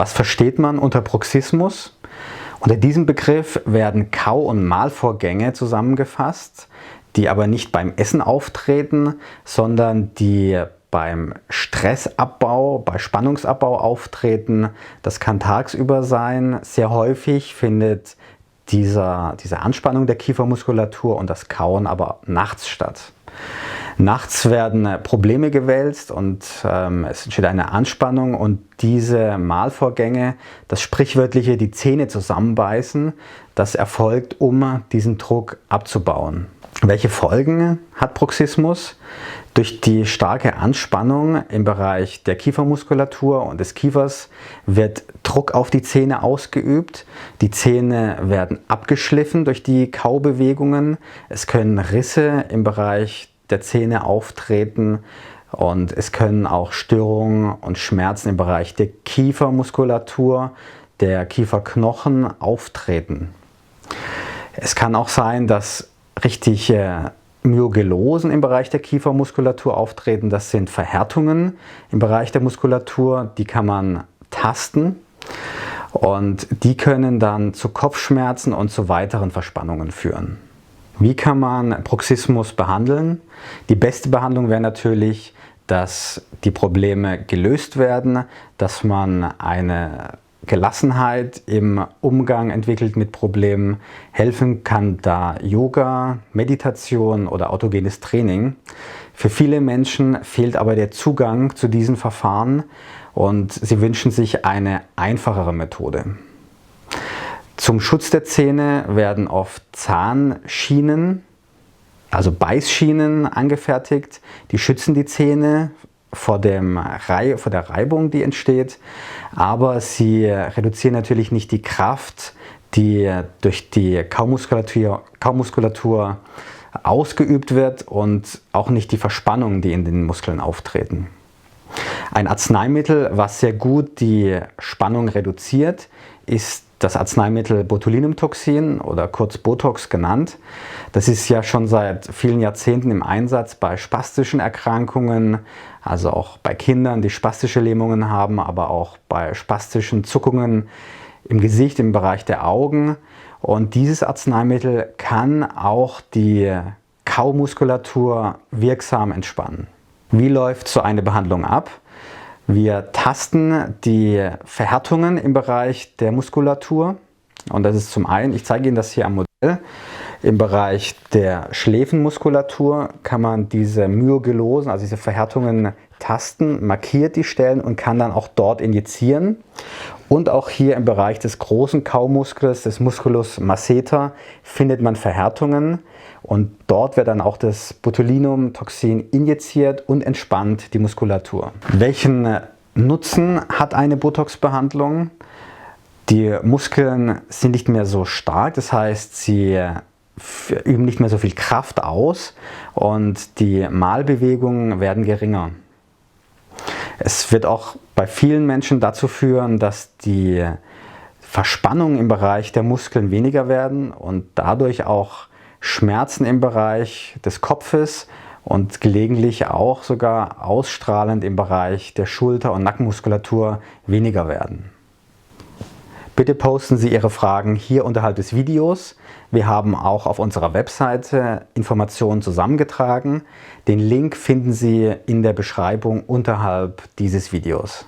Was versteht man unter Bruxismus? Unter diesem Begriff werden Kau- und Mahlvorgänge zusammengefasst, die aber nicht beim Essen auftreten, sondern die beim Stressabbau, bei Spannungsabbau auftreten. Das kann tagsüber sein. Sehr häufig findet diese Anspannung der Kiefermuskulatur und das Kauen aber nachts statt. Nachts werden Probleme gewälzt und es entsteht eine Anspannung, und diese Mahlvorgänge, das sprichwörtliche die Zähne zusammenbeißen, das erfolgt, um diesen Druck abzubauen. Welche Folgen hat Bruxismus? Durch die starke Anspannung im Bereich der Kiefermuskulatur und des Kiefers wird Druck auf die Zähne ausgeübt. Die Zähne werden abgeschliffen durch die Kaubewegungen. Es können Risse im Bereich der Zähne auftreten und es können auch Störungen und Schmerzen im Bereich der Kiefermuskulatur, der Kieferknochen auftreten. Es kann auch sein, dass richtige Myogelosen im Bereich der Kiefermuskulatur auftreten. Das sind Verhärtungen im Bereich der Muskulatur, die kann man tasten und die können dann zu Kopfschmerzen und zu weiteren Verspannungen führen. Wie kann man Bruxismus behandeln? Die beste Behandlung wäre natürlich, dass die Probleme gelöst werden, dass man eine Gelassenheit im Umgang entwickelt mit Problemen. Helfen kann da Yoga, Meditation oder autogenes Training. Für viele Menschen fehlt aber der Zugang zu diesen Verfahren und sie wünschen sich eine einfachere Methode. Zum Schutz der Zähne werden oft Zahnschienen, also Beißschienen angefertigt. Die schützen die Zähne vor der Reibung, die entsteht, aber sie reduzieren natürlich nicht die Kraft, die durch die Kaumuskulatur ausgeübt wird, und auch nicht die Verspannungen, die in den Muskeln auftreten. Ein Arzneimittel, was sehr gut die Spannung reduziert, ist das Arzneimittel Botulinumtoxin oder kurz Botox genannt. Das ist ja schon seit vielen Jahrzehnten im Einsatz bei spastischen Erkrankungen, also auch bei Kindern, die spastische Lähmungen haben, aber auch bei spastischen Zuckungen im Gesicht, im Bereich der Augen. Und dieses Arzneimittel kann auch die Kaumuskulatur wirksam entspannen. Wie läuft so eine Behandlung ab? Wir tasten die Verhärtungen im Bereich der Muskulatur, und das ist zum einen, ich zeige Ihnen das hier am Modell, im Bereich der Schläfenmuskulatur kann man diese Myogelosen, also diese Verhärtungen tasten, markiert die Stellen und kann dann auch dort injizieren. Und auch hier im Bereich des großen Kaumuskels, des Musculus masseter, findet man Verhärtungen. Und dort wird dann auch das Botulinumtoxin injiziert und entspannt die Muskulatur. Welchen Nutzen hat eine Botox-Behandlung? Die Muskeln sind nicht mehr so stark, das heißt, sie üben nicht mehr so viel Kraft aus und die Mahlbewegungen werden geringer. Es wird auch bei vielen Menschen dazu führen, dass die Verspannungen im Bereich der Muskeln weniger werden und dadurch auch Schmerzen im Bereich des Kopfes und gelegentlich auch sogar ausstrahlend im Bereich der Schulter- und Nackenmuskulatur weniger werden. Bitte posten Sie Ihre Fragen hier unterhalb des Videos. Wir haben auch auf unserer Webseite Informationen zusammengetragen. Den Link finden Sie in der Beschreibung unterhalb dieses Videos.